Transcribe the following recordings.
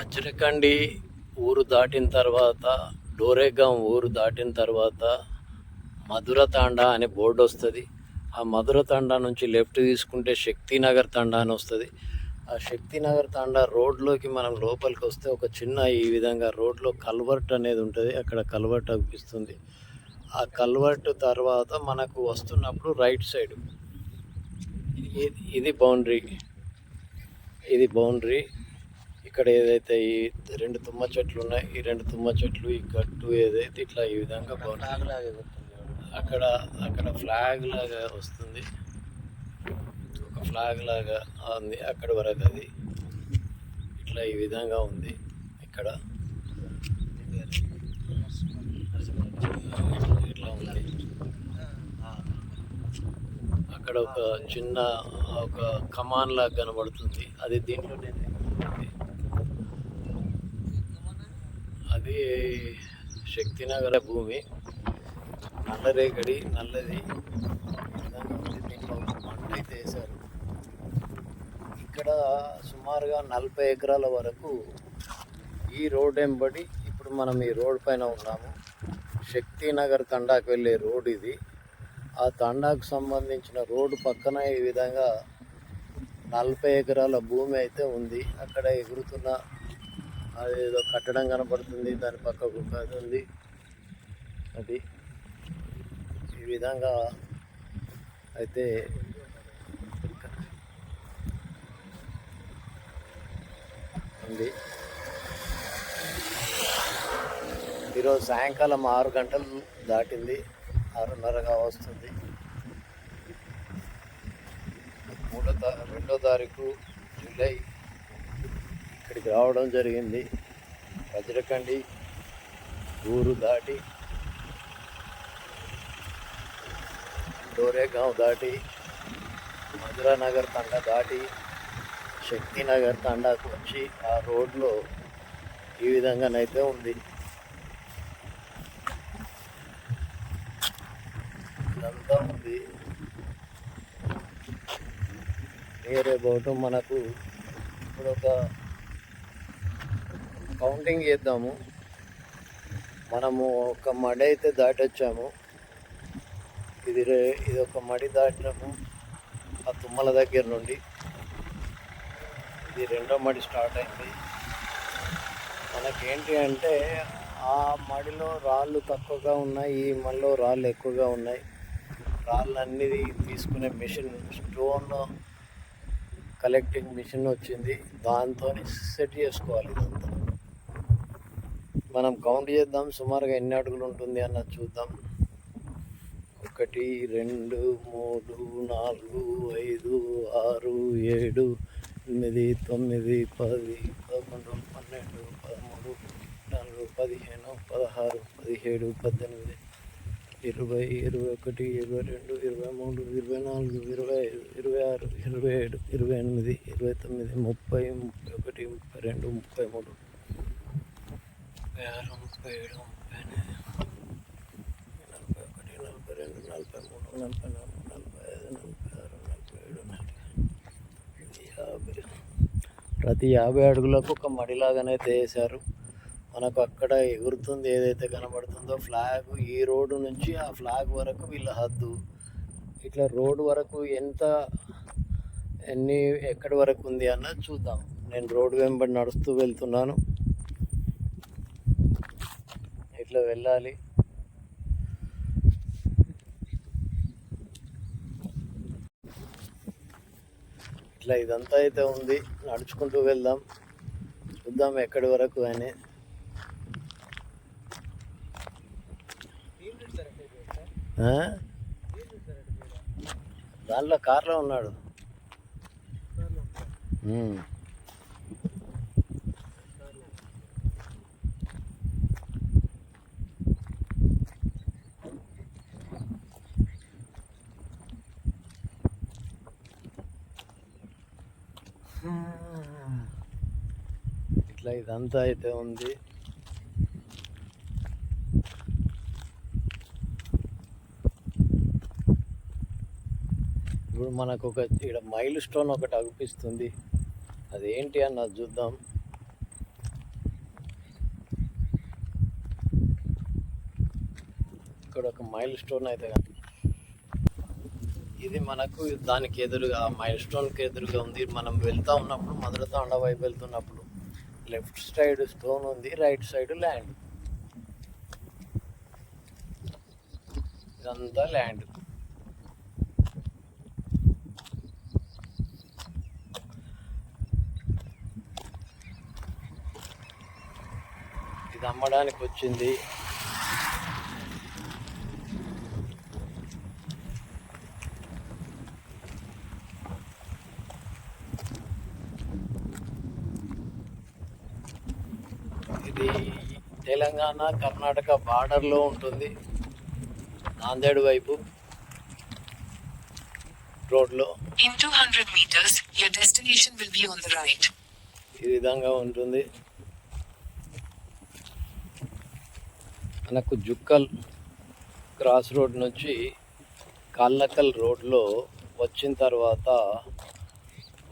అజ్రకండి ఊరు దాటిన తర్వాత, డోరేగాం ఊరు దాటిన తర్వాత మధుర తాండా అనే బోర్డు వస్తుంది. ఆ మధుర తాండా నుంచి లెఫ్ట్ తీసుకుంటే శక్తినగర్ తాండా అని వస్తుంది. ఆ శక్తినగర్ తాండా రోడ్లోకి మనం లోపలికి వస్తే ఒక చిన్న ఈ విధంగా రోడ్లో కల్వర్ట్ అనేది ఉంటుంది. అక్కడ కల్వర్ట్ అనిపిస్తుంది. ఆ కల్వర్ట్ తర్వాత మనకు వస్తున్నప్పుడు రైట్ సైడ్ ఇది బౌండరీ. ఇక్కడ ఏదైతే ఈ రెండు తుమ్మ చెట్లు ఉన్నాయి, ఈ రెండు తుమ్మ చెట్లు, ఈ గట్టు ఏదైతే ఇట్లా ఈ విధంగా అక్కడ అక్కడ ఫ్లాగ్ లాగా వస్తుంది. ఒక ఫ్లాగ్ లాగా ఉంది అక్కడ వరకు. అది ఇట్లా ఈ విధంగా ఉంది. ఇక్కడ ఇట్లా ఉంది. అక్కడ ఒక చిన్న ఒక కమాన్ లాగా కనబడుతుంది. అది దీంట్లోనే అది శక్తినగర భూమి. నల్లరేగడి నల్లది దీంట్లో పంట అయితే వేశారు. ఇక్కడ సుమారుగా 40 ఎకరాల వరకు ఈ రోడ్ వెంబడి ఇప్పుడు మనం ఈ రోడ్ పైన ఉన్నాము. శక్తినగర్ తండాకు వెళ్ళే రోడ్ ఇది. ఆ తండాకు సంబంధించిన రోడ్డు పక్కన ఈ విధంగా 40 ఎకరాల భూమి అయితే ఉంది. అక్కడ ఎగురుతున్న అదేదో కట్టడం కనపడుతుంది. దాని పక్కకు అది ఉంది. అది ఈ విధంగా అయితే ఉంది. ఈరోజు సాయంకాలం 6 గంటలు దాటింది, 6:30గా వస్తుంది. 2వ తారీఖు జూలై ఇక్కడికి రావడం జరిగింది. వజ్రకండి ఊరు దాటి, డోరేగాం దాటి, మధురానగర్ తండా దాటి శక్తినగర్ తండాకు వచ్చి ఆ రోడ్లో ఈ విధంగానైతే ఉంది. ఇదంతా ఉంది. నియర్ అబౌట్ మనకు ఇప్పుడు ఒక కౌంటింగ్ చేద్దాము. మనము ఒక మడి అయితే దాటొచ్చాము. ఇది ఒక మడి దాటినాము ఆ తుమ్మల దగ్గర నుండి. ఇది 2వ మడి స్టార్ట్ అయింది. మనకేంటి అంటే ఆ మడిలో రాళ్ళు తక్కువగా ఉన్నాయి, ఈ మడిలో రాళ్ళు ఎక్కువగా ఉన్నాయి. రాళ్ళన్నీ తీసుకునే మిషన్, స్టోన్ కలెక్టింగ్ మిషన్ వచ్చింది. దాంతో సెట్ చేసుకోవాలి. ఇదంతా మనం కౌంట్ చేద్దాం. సుమారుగా ఎన్ని అడుగులు ఉంటుంది అన్నది చూద్దాం. 1 2 3 4 5 6 7 8 9 10 11 12 13 14 15 16 17 18 20 21 22 23 24 25 26 27 28 29 30 31 32 33 36 37 38 41 42 43 44 45 46 47 ప్రతి 50 అడుగులకు ఒక మడిలాగానైతే వేశారు. మనకు అక్కడ ఎగురుతుంది ఏదైతే కనబడుతుందో ఫ్లాగ్, ఈ రోడ్డు నుంచి ఆ ఫ్లాగ్ వరకు వీళ్ళ హద్దు. ఇట్లా రోడ్డు వరకు ఎక్కడి వరకు ఉంది అన్నది చూద్దాం. నేను రోడ్డు వెంబడి నడుస్తూ వెళ్తున్నాను. ఇట్లా వెళ్ళాలి. ఇట్లా ఇదంతా అయితే ఉంది. నడుచుకుంటూ వెళ్దాం, చూద్దాం ఎక్కడి వరకు అని. దాంట్లో కార్లో ఉన్నాడు. ఇట్లా ఇదంతా అయితే ఉంది. ఇప్పుడు మనకు ఇక్కడ మైల్ స్టోన్ ఒకటి అనిపిస్తుంది. అదేంటి అన్నది చూద్దాం. ఇక్కడ ఒక మైల్ స్టోన్ అయితే కానీ ఇది మనకు దానికి ఎదురుగా మైల్ స్టోన్కి ఎదురుగా ఉంది. మనం వెళ్తూ ఉన్నప్పుడు మధురతాండ వైపు వెళ్తున్నప్పుడు లెఫ్ట్ సైడ్ స్టోన్ ఉంది, రైట్ సైడ్ ల్యాండ్. ఇదంతా ల్యాండ్. ఇది అమ్మడానికి వచ్చింది. ఇది తెలంగాణ కర్ణాటక బార్డర్లో ఉంటుంది, నాందేడ్ వైపు రోడ్లో. In 200 meters, your destination will be on the right. ఈ విధంగా ఉంటుంది. మనకు జుక్కల్ క్రాస్ రోడ్ నుంచి కాళ్ళకల్ రోడ్లో వచ్చిన తర్వాత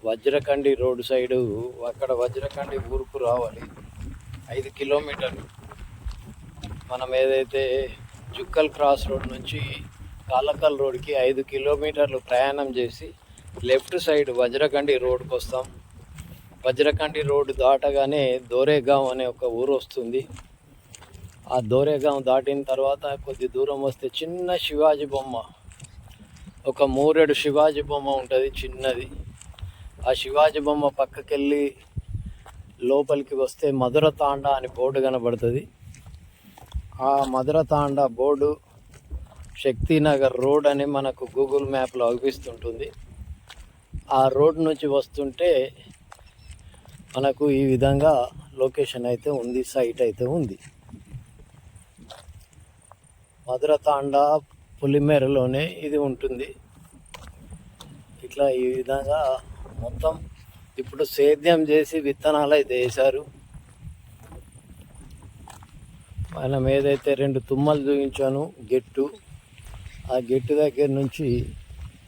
వజ్రకండి రోడ్ సైడు, అక్కడ వజ్రకండి ఊరుకు రావాలి 5 కిలోమీటర్లు. మనం ఏదైతే జుక్కల్ క్రాస్ రోడ్ నుంచి కాళ్ళకల్ రోడ్కి 5 కిలోమీటర్లు ప్రయాణం చేసి లెఫ్ట్ సైడ్ వజ్రకండి రోడ్కి వస్తాం. వజ్రకండి రోడ్డు దాటగానే దోరేగాం అనే ఒక ఊరు వస్తుంది. ఆ దోరేగాం దాటిన తర్వాత కొద్ది దూరం వస్తే చిన్న శివాజీ బొమ్మ, ఒక మూరెడు శివాజీ బొమ్మ ఉంటుంది చిన్నది. ఆ శివాజీ బొమ్మ పక్కకెళ్ళి లోపలికి వస్తే మధురతాండ అని బోర్డు కనబడుతుంది. ఆ మధురతాండ బోర్డు శక్తినగర్ రోడ్ అని మనకు గూగుల్ మ్యాప్లో అనిపిస్తుంటుంది. ఆ రోడ్ నుంచి వస్తుంటే మనకు ఈ విధంగా లొకేషన్ అయితే ఉంది, సైట్ అయితే ఉంది. మధురతాండ పులిమేరలోనే ఇది ఉంటుంది. ఇట్లా ఈ విధంగా మొత్తం ఇప్పుడు సేద్యం చేసి విత్తనాలు అయితే వేశారు. మనం ఏదైతే 2 తుమ్మలు చూపించాను గెట్టు, ఆ గెట్టు దగ్గర నుంచి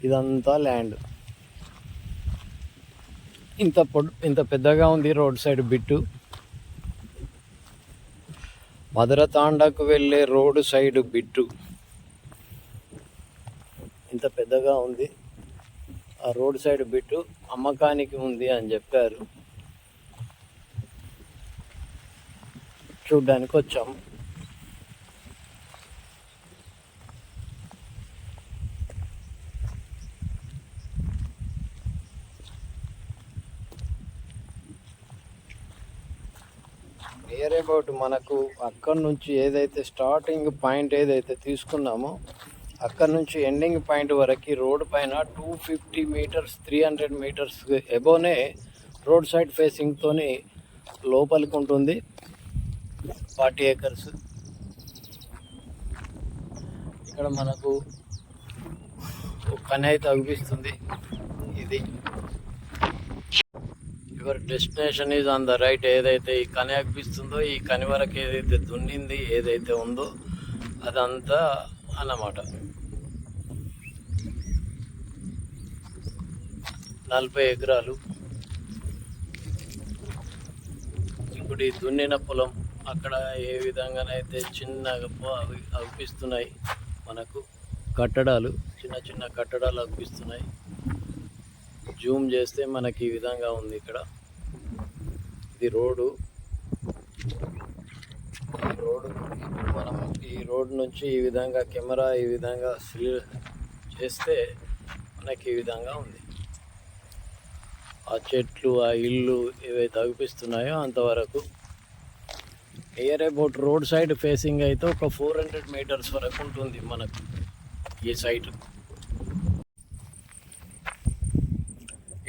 ఇదంతా ల్యాండ్. ఇంత పెద్దగా ఉంది రోడ్ సైడ్ బిట్టు. మధురతాండకు వెళ్ళే రోడ్డు సైడ్ బిట్టు ఇంత పెద్దగా ఉంది. ఆ రోడ్ సైడ్ బిట్టు అమ్మకానికి ఉంది అని చెప్పారు, చూడ్డానికి వచ్చాం. నియర్ అబౌట్ మనకు అక్కడ నుంచి ఏదైతే స్టార్టింగ్ పాయింట్ ఏదైతే తీసుకున్నామో అక్కడ నుంచి ఎండింగ్ పాయింట్ వరకు రోడ్ పైన 250 మీటర్స్ 300 మీటర్స్ ఎబోనే రోడ్ సైడ్ ఫేసింగ్తోని లోపలికి ఉంటుంది. 40 ఏకర్స్. ఇక్కడ మనకు కని అయితే అనిపిస్తుంది. ఇది your destination is on the right. ఏదైతే ఈ కని అనిపిస్తుందో ఈ కని వరకు ఏదైతే దున్నింది ఏదైతే ఉందో అదంతా అన్నమాట. 40 ఎకరాలు. ఇప్పుడు ఈ దున్నిన పొలం అక్కడ ఏ విధంగానైతే చిన్నగా అనిపిస్తున్నాయి మనకు కట్టడాలు, చిన్న చిన్న కట్టడాలు అనిపిస్తున్నాయి. జూమ్ చేస్తే మనకి ఈ విధంగా ఉంది. ఇక్కడ ఇది రోడ్డు. మనం ఈ రోడ్ నుంచి ఈ విధంగా కెమెరా ఈ విధంగా చేస్తే మనకి ఈ విధంగా ఉంది. ఆ చెట్లు, ఆ ఇల్లు ఏవైతే అనిపిస్తున్నాయో అంతవరకు. Near about road side facing అయితే ఒక 400 మీటర్స్ వరకు ఉంటుంది మనకు ఈ సైట్.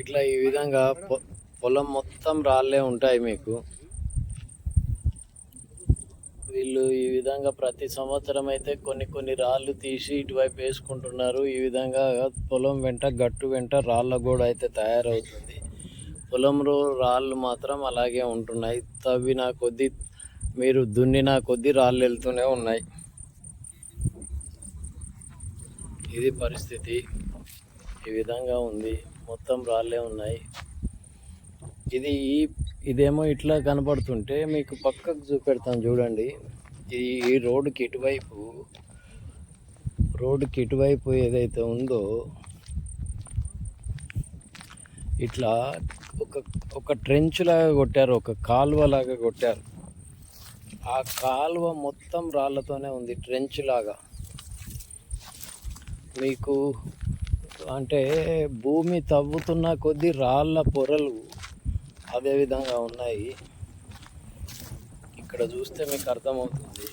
ఇట్లా ఈ విధంగా పొలం మొత్తం రాళ్ళే ఉంటాయి మీకు. వీళ్ళు ఈ విధంగా ప్రతి సంవత్సరం అయితే కొన్ని రాళ్ళు తీసి ఇటువైపు వేసుకుంటున్నారు. ఈ విధంగా పొలం వెంట గట్టు వెంట రాళ్ళ గోడ అయితే తయారవుతుంది. పొలంలో రాళ్ళు మాత్రం అలాగే ఉంటున్నాయి. తవ్విన కొద్దీ, మీరు దున్నిన కొద్దీ రాళ్ళు వెళ్తూనే ఉన్నాయి. ఇది పరిస్థితి. ఈ విధంగా ఉంది, మొత్తం రాళ్ళే ఉన్నాయి. ఇదేమో ఇట్లా కనబడుతుంటే మీకు పక్కకు చూపెడతాను చూడండి. ఈ రోడ్డుకి ఇటువైపు రోడ్డుకి ఇటువైపు ఏదైతే ఉందో ఇట్లా ఒక ట్రెంచ్ లాగా కొట్టారు, ఒక కాలువ లాగా కొట్టారు. ఆ కాలువ మొత్తం రాళ్ళతోనే ఉంది, ట్రెంచ్ లాగా. మీకు అంటే భూమి తవ్వుతున్న కొద్దీ రాళ్ళ పొరలు అదే విధంగా ఉన్నాయి. ఇక్కడ చూస్తే మీకు అర్థమవుతుంది.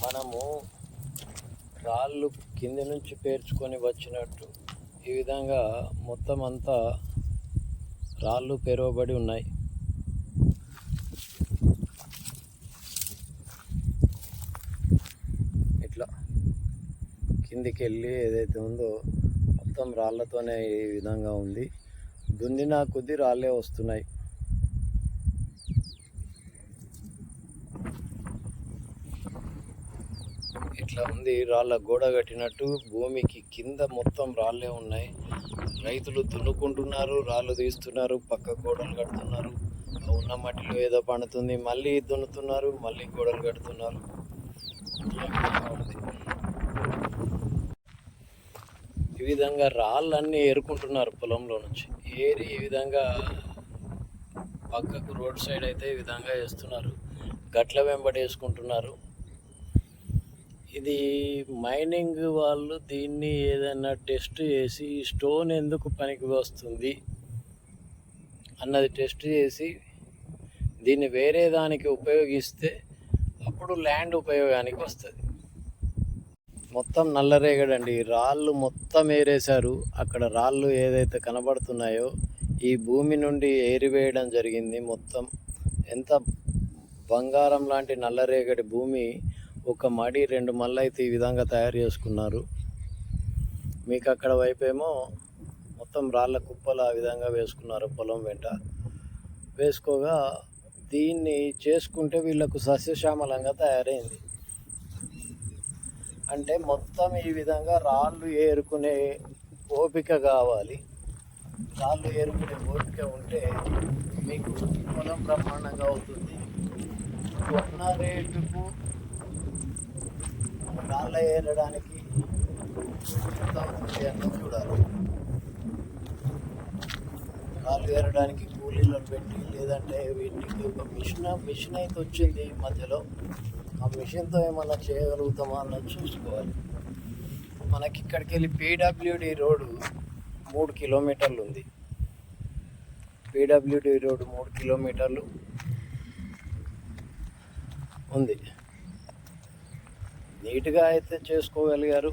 మనము రాళ్ళు కింది నుంచి పేర్చుకొని వచ్చినట్టు ఈ విధంగా మొత్తం అంతా రాళ్ళు పెరవబడి ఉన్నాయి. ఇట్లా కిందికి వెళ్ళి ఏదైతే ఉందో మొత్తం రాళ్ళతోనే ఈ విధంగా ఉంది. దున్నిన కొద్దీ రాళ్ళే వస్తున్నాయి. ఇట్లా ఉంది, రాళ్ళ గోడ కట్టినట్టు భూమికి కింద మొత్తం రాళ్ళే ఉన్నాయి. రైతులు దున్నుకుంటున్నారు, రాళ్ళు తీస్తున్నారు, పక్క గోడలు కడుతున్నారు. ఉన్న మట్టిలో ఏదో పండుతుంది, మళ్ళీ దున్నుతున్నారు, మళ్ళీ గోడలు కడుతున్నారు. ఈ విధంగా రాళ్ళన్నీ ఏరుకుంటున్నారు పొలంలో నుంచి. ఏరి ఈ విధంగా పక్కకు రోడ్ సైడ్ అయితే ఈ విధంగా వేస్తున్నారు, గట్ల వెంబడి వేసుకుంటున్నారు. ఇది మైనింగ్ వాళ్ళు దీన్ని ఏదైనా టెస్ట్ చేసి స్టోన్ ఎందుకు పనికి వస్తుంది అన్నది టెస్ట్ చేసి దీన్ని వేరే దానికి ఉపయోగిస్తే అప్పుడు ల్యాండ్ ఉపయోగానికి వస్తుంది. మొత్తం నల్లరేగడండి, రాళ్ళు మొత్తం ఏరేశారు. అక్కడ రాళ్ళు ఏదైతే కనబడుతున్నాయో ఈ భూమి నుండి ఏరివేయడం జరిగింది. మొత్తం ఎంత బంగారం లాంటి నల్లరేగడి భూమి, ఒక మడి 2 మళ్ళు అయితే ఈ విధంగా తయారు చేసుకున్నారు. మీకు అక్కడ వైపేమో మొత్తం రాళ్ళ కుప్పలు ఆ విధంగా వేసుకున్నారు. పొలం వెంట వేసుకోగా దీన్ని చేసుకుంటే వీళ్ళకు సస్యశ్యామలంగా తయారైంది. అంటే మొత్తం ఈ విధంగా రాళ్ళు ఏరుకునే ఓపిక కావాలి. రాళ్ళు ఏరుకునే ఓపిక ఉంటే మీకు పొలం బ్రహ్మాండంగా అవుతుంది. కొన్న రేటుకు రాళ్ళ ఏరడానికి ఎంత అవుతుంది అన్నది చూడాలి. రాళ్ళు ఏరడానికి కూలీలను పెట్టి, లేదంటే వీటికి ఒక మిషన్ అయితే వచ్చింది ఈ మధ్యలో. ఆ మిషన్తో ఏమన్నా చేయగలుగుతామా అన్నది చూసుకోవాలి. మనకి ఇక్కడికి వెళ్ళి పీడబ్ల్యూడి రోడ్డు 3 కిలోమీటర్లు ఉంది. పీడబ్ల్యూడి రోడ్డు 3 కిలోమీటర్లు ఉంది. నీట్గా అయితే చేసుకోగలిగారు.